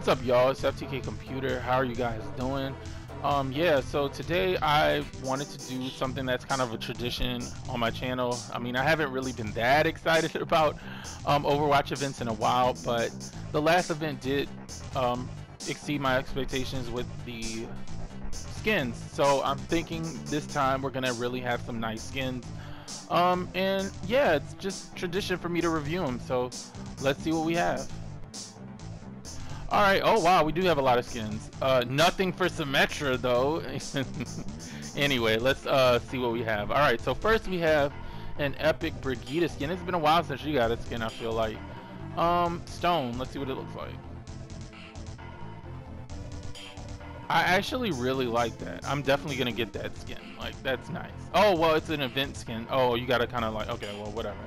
What's up, y'all? It's FTK Computer. How are you guys doing? Yeah, so today I wanted to do something that's kind of a tradition on my channel. I mean, I haven't really been that excited about Overwatch events in a while, but the last event did exceed my expectations with the skins. So I'm thinking this time we're gonna really have some nice skins. And yeah, it's just tradition for me to review them. So let's see what we have. All right. Oh wow, we do have a lot of skins. Nothing for Symmetra though. Anyway, let's see what we have. All right. So first we have an epic Brigitte skin. It's been a while since she got a skin, I feel like. Stone. Let's see what it looks like. I actually really like that. I'm definitely gonna get that skin. Like, that's nice. Oh well, it's an event skin. Oh, you gotta kind of like. Okay, well, whatever.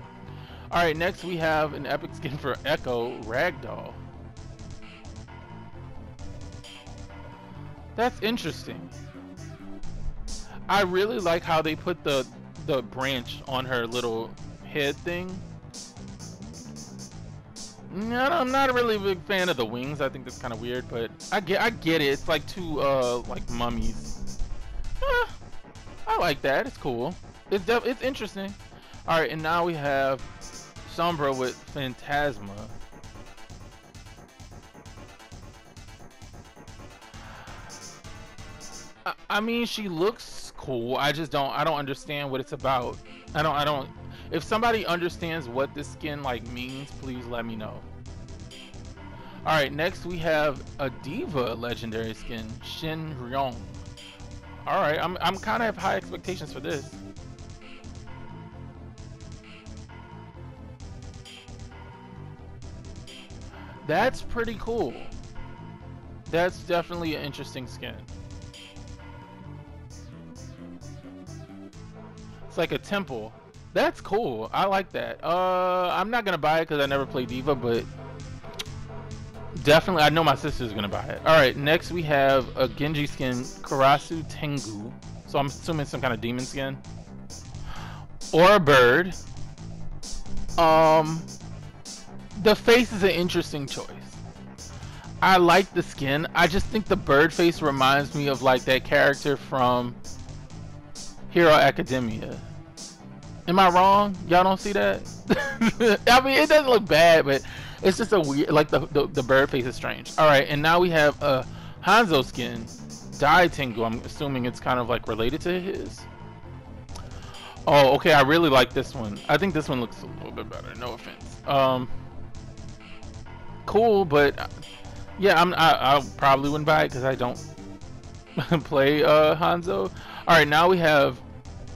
All right. Next we have an epic skin for Echo Ragdoll. That's interesting. I really like how they put the branch on her little head thing. No, I'm not really a big fan of the wings. I think that's kind of weird, but I get it. It's like two like mummies. I like that. It's cool. It's interesting. All right, and now we have Sombra with Phantasma. I mean, she looks cool. I don't understand what it's about. I don't. If somebody understands what this skin like means, please let me know. All right, next we have a Diva legendary skin, Shin Ryong. All right, I'm kind of have high expectations for this. That's pretty cool. That's definitely an interesting skin. It's like a temple. That's cool. I like that. I'm not gonna buy it because I never played Diva, but definitely I know my sister's gonna buy it. All right, next we have a Genji skin, Karasu Tengu. So I'm assuming some kind of demon skin or a bird. The face is an interesting choice. I like the skin. I just think the bird face reminds me of like that character from Hero Academia. Am I wrong? Y'all don't see that? I mean, it doesn't look bad, but it's just a weird, like the bird face is strange. All right, and now we have a Hanzo skin, Dai Tengu. I'm assuming it's kind of like related to his. Oh, okay. I really like this one. I think this one looks a little bit better. No offense. Cool, but yeah, I probably wouldn't buy it because I don't play Hanzo. All right, now we have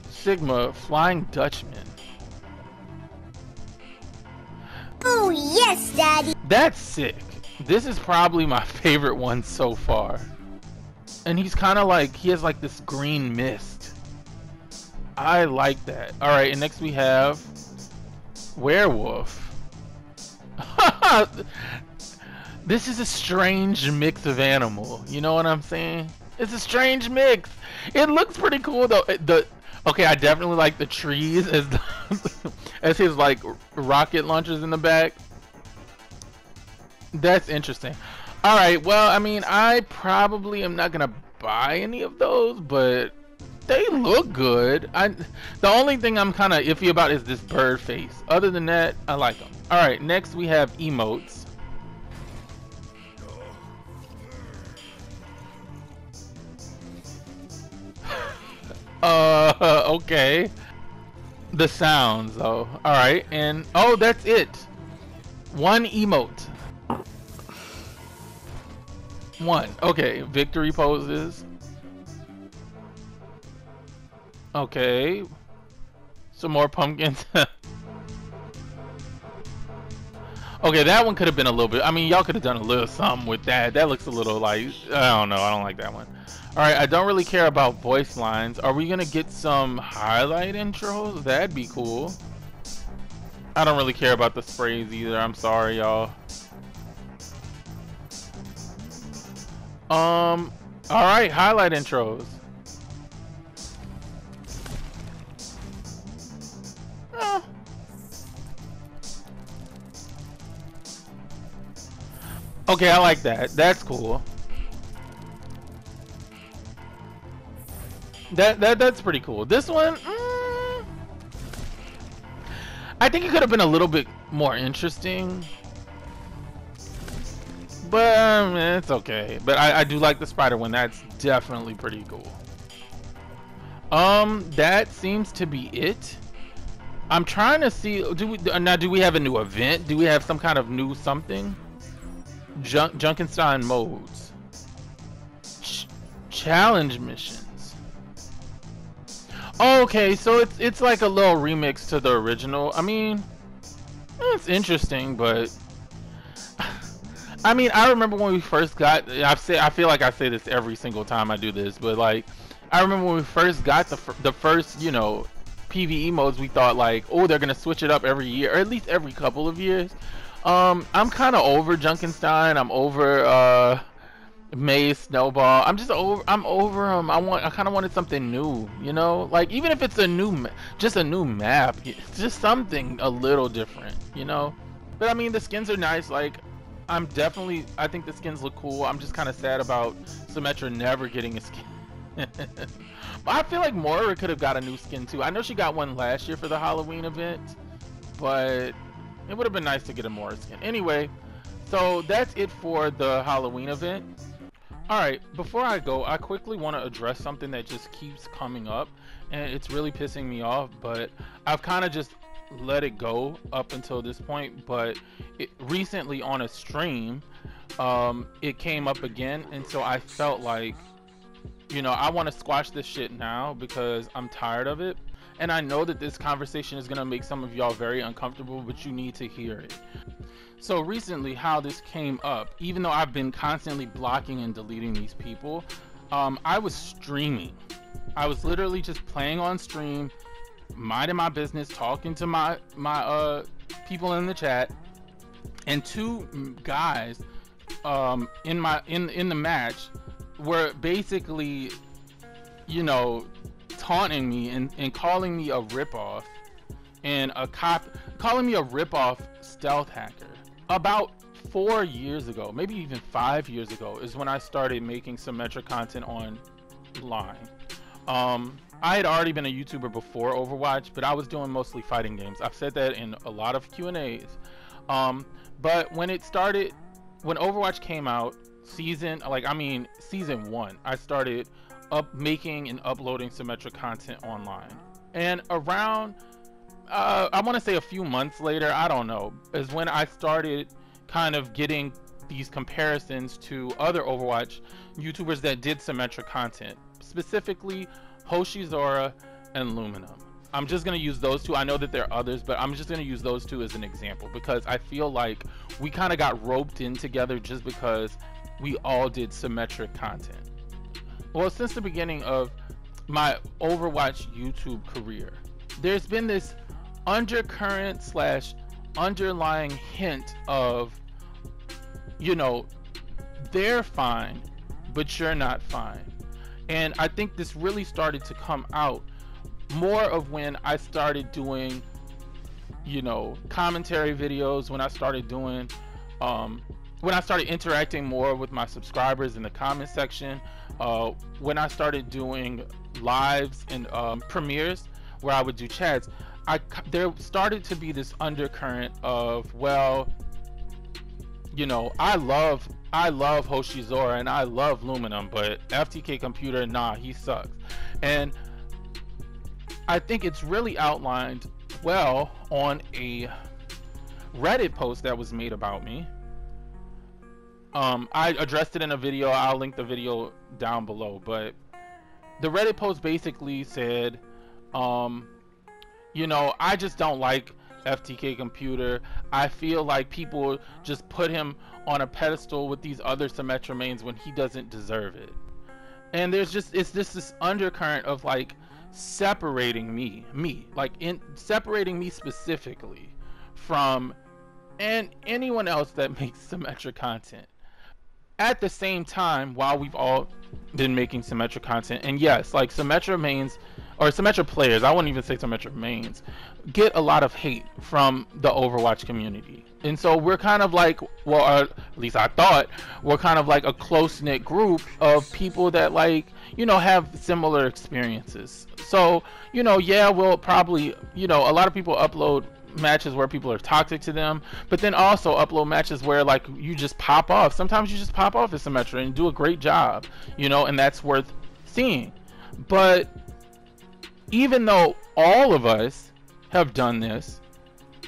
Sigma Flying Dutchman. Oh yes, Daddy. That's sick. This is probably my favorite one so far. And he's kind of like, he has like this green mist. I like that. All right, and next we have Werewolf. This is a strange mix of animal. You know what I'm saying? It's a strange mix. It looks pretty cool though. Okay, I definitely like the trees as as his like rocket launchers in the back. That's interesting. All right, well, I mean, I probably am not gonna buy any of those, but they look good. The only thing I'm kind of iffy about is this bird face. Other than that, I like them. All right, next we have emotes. Okay. The sounds though. All right, and oh, that's it. One emote. One. Okay, victory poses. Okay. Some more pumpkins. Okay, that one could have been a little bit. I mean, y'all could have done a little something with that. That looks a little like, I don't know. I don't like that one. All right, I don't really care about voice lines. Are we gonna get some highlight intros? That'd be cool. I don't really care about the sprays either. I'm sorry, y'all. All right, highlight intros. Okay, I like that. That's cool. That's pretty cool. This one, I think it could have been a little bit more interesting, but it's okay. But I do like the spider one. That's definitely pretty cool. That seems to be it. I'm trying to see. Do we have a new event? Do we have some kind of new something? Junkenstein modes. Challenge missions. Okay, so it's like a little remix to the original. I mean, it's interesting, but I mean, I remember when we first got. I feel like I say this every single time I do this, but like, I remember when we first got the first, you know, PvE modes. We thought like, oh, they're gonna switch it up every year, or at least every couple of years. I'm kind of over Junkenstein. I'm over Maze, Snowball. I'm over them. I kind of wanted something new, you know, like even if it's just a new map, just something a little different, you know. But I mean, the skins are nice. Like, I think the skins look cool. I'm just kind of sad about Symmetra never getting a skin. I feel like Moira could have got a new skin too. I know she got one last year for the Halloween event, but it would have been nice to get a Moira skin. Anyway, so that's it for the Halloween event. Alright, before I go, I quickly want to address something that just keeps coming up, and it's really pissing me off, but I've kind of just let it go up until this point. But recently on a stream, it came up again, and so I felt like, you know, I want to squash this shit now because I'm tired of it. And I know that this conversation is going to make some of y'all very uncomfortable, but you need to hear it. So recently, how this came up, even though I've been constantly blocking and deleting these people, I was streaming. I was literally just playing on stream, minding my business, talking to my people in the chat, and two guys in the match were basically, you know, taunting me and calling me a ripoff and calling me a ripoff stealth hacker. About 4 years ago, maybe even 5 years ago, is when I started making Symmetra content online. I had already been a YouTuber before Overwatch, but I was doing mostly fighting games. I've said that in a lot of Q&As. But when Overwatch came out, season 1, I started making and uploading Symmetra content online. And around I want to say a few months later, I don't know, is when I started kind of getting these comparisons to other Overwatch YouTubers that did Symmetra content, specifically Hoshizora and Luminum. I'm just going to use those two. I know that there are others, but I'm just going to use those two as an example because I feel like we kind of got roped in together just because we all did Symmetra content. Well, since the beginning of my Overwatch YouTube career, there's been this undercurrent / underlying hint of, you know, they're fine, but you're not fine. And I think this really started to come out more of when I started doing, you know, commentary videos, when I started doing, when I started interacting more with my subscribers in the comment section, when I started doing lives and premieres where I would do chats. There started to be this undercurrent of, well, you know, I love Hoshizora and I love Luminum, but FTK Computer, nah, he sucks. And I think it's really outlined well on a Reddit post that was made about me. I addressed it in a video. I'll link the video down below, but the Reddit post basically said, you know, I just don't like FTK Computer. I feel like people just put him on a pedestal with these other Symmetra mains when he doesn't deserve it. And it's just this undercurrent of like separating me, separating me specifically from anyone else that makes Symmetra content. At the same time, while we've all been making Symmetra content, and yes, like Symmetra mains or Symmetra players, I wouldn't even say Symmetra mains, get a lot of hate from the Overwatch community. And so we're kind of like, well, at least I thought, we're kind of like a close-knit group of people that, like, you know, have similar experiences. So, you know, yeah, we'll probably, you know, a lot of people upload matches where people are toxic to them, but then also upload matches where, like, you just pop off. Sometimes you just pop off as Symmetra and do a great job, you know, and that's worth seeing. But even though all of us have done this,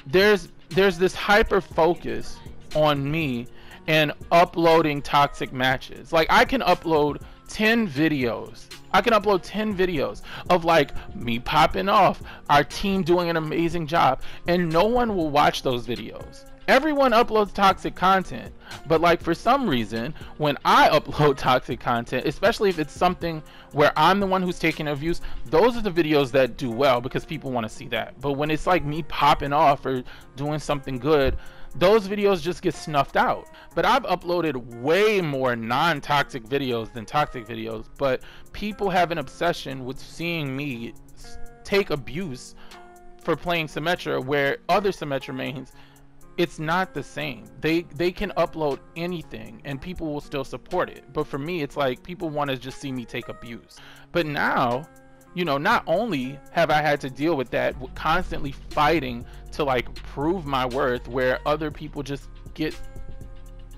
there's this hyper focus on me and uploading toxic matches. Like, I can upload 10 videos. I can upload 10 videos of, like, me popping off, our team doing an amazing job, and no one will watch those videos. Everyone uploads toxic content, but, like, for some reason, when I upload toxic content, especially if it's something where I'm the one who's taking the views, those are the videos that do well because people want to see that. But when it's like me popping off or doing something good, those videos just get snuffed out. But I've uploaded way more non-toxic videos than toxic videos, but people have an obsession with seeing me take abuse for playing Symmetra, where other Symmetra mains, it's not the same. They can upload anything and people will still support it. But for me, it's like people want to just see me take abuse. But now, you know, not only have I had to deal with that, constantly fighting to, like, prove my worth, where other people just get,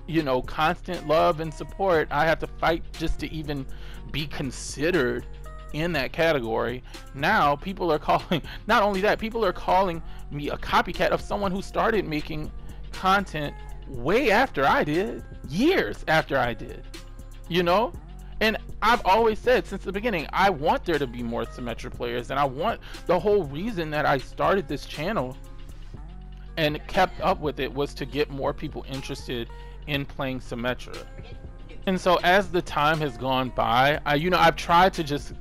you know, constant love and support, I have to fight just to even be considered in that category. Now people are calling, not only that, people are calling me a copycat of someone who started making content way after I did, years after I did, you know. And I've always said since the beginning, I want there to be more Symmetra players, and I want, the whole reason that I started this channel and kept up with it was to get more people interested in playing Symmetra. And so as the time has gone by, I've tried to just,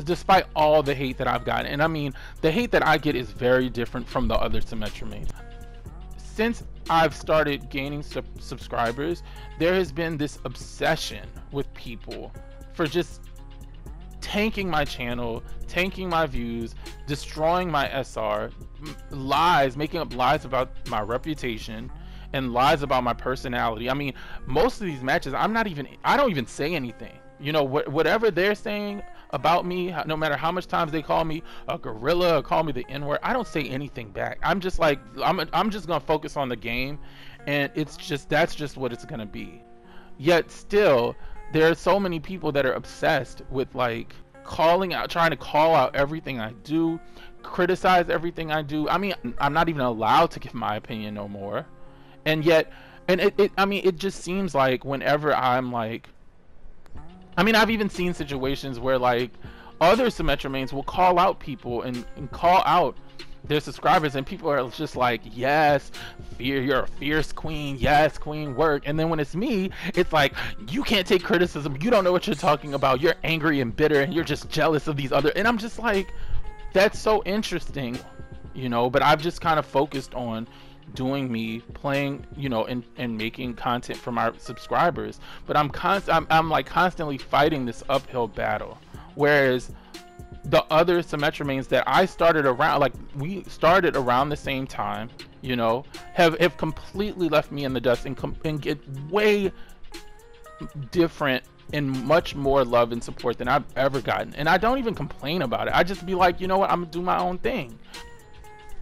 despite all the hate that I've gotten, and I mean, the hate that I get is very different from the other Symmetra mains. Since I've started gaining subscribers, there has been this obsession with people for just tanking my channel, tanking my views, destroying my SR, lies, making up lies about my reputation, and lies about my personality. I mean, most of these matches, I don't even say anything. You know, whatever they're saying about me, no matter how much times they call me a gorilla or call me the N-word, I don't say anything back. I'm just like, I'm just gonna focus on the game, and that's just what it's gonna be. Yet still, there are so many people that are obsessed with, like, calling out, trying to call out everything I do, criticize everything I do. I mean, I'm not even allowed to give my opinion no more. And yet, it just seems like whenever I'm like, I've even seen situations where, like, other Symmetra mains will call out people and call out their subscribers, and people are just like, yes, you're a fierce queen, yes, queen, work. And then when it's me, it's like, you can't take criticism, you don't know what you're talking about, you're angry and bitter, and you're just jealous of these other, and I'm just like, that's so interesting, you know. But I've just kind of focused on doing me, playing, you know, and making content for my subscribers. But I'm like constantly fighting this uphill battle, whereas the other Symmetra mains that I started around, like, we started around the same time, you know, have completely left me in the dust and get way different and much more love and support than I've ever gotten. And I don't even complain about it. I just be like, you know what, I'm gonna do my own thing.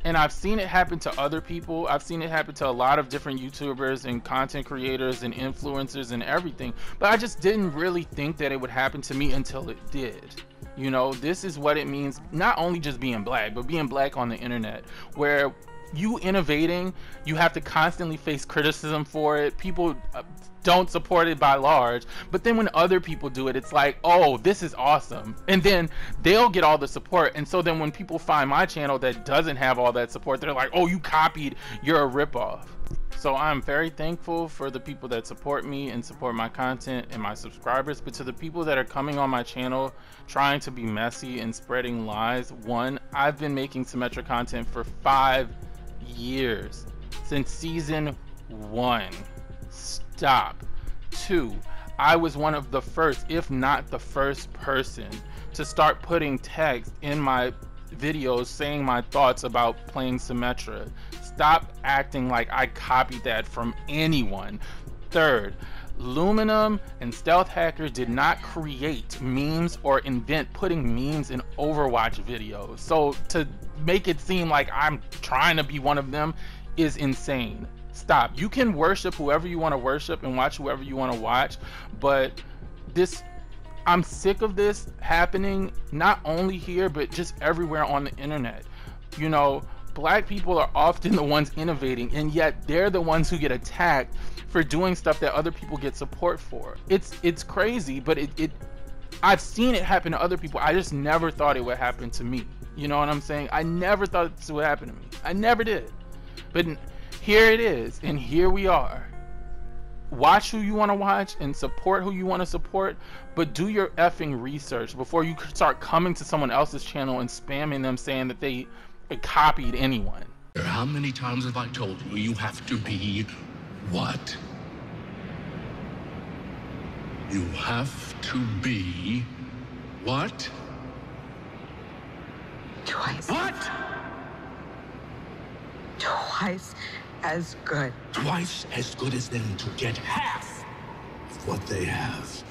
And I've seen it happen to other people. I've seen it happen to a lot of different YouTubers and content creators and influencers and everything. But I just didn't really think that it would happen to me until it did. You know, this is what it means, not only just being black, but being black on the internet, where you innovating, you have to constantly face criticism for it. People don't support it by large, but then when other people do it, it's like, oh, this is awesome, and then they'll get all the support. And so then when people find my channel that doesn't have all that support, they're like, oh, you copied, you're a ripoff. So I'm very thankful for the people that support me and support my content and my subscribers. But to the people that are coming on my channel trying to be messy and spreading lies, one, I've been making Symmetra content for 5 years, since season 1. Stop. 2, I was one of the first, if not the first person, to start putting text in my videos saying my thoughts about playing Symmetra. Stop acting like I copied that from anyone. Third, Luminum and Stealth Hacker did not create memes or invent putting memes in Overwatch videos. So to make it seem like I'm trying to be one of them is insane. Stop. You can worship whoever you want to worship and watch whoever you want to watch, but I'm sick of this happening, not only here, but just everywhere on the internet. You know, black people are often the ones innovating, and yet they're the ones who get attacked for doing stuff that other people get support for. It's crazy, but I've seen it happen to other people. I just never thought it would happen to me. You know what I'm saying? I never thought this would happen to me. I never did. But here it is, and here we are. Watch who you want to watch and support who you want to support, but do your effing research before you start coming to someone else's channel and spamming them saying that they copied anyone. How many times have I told you you have to be what? You have to be what? Twice. What? Twice as good. Twice as good as them to get half of what they have.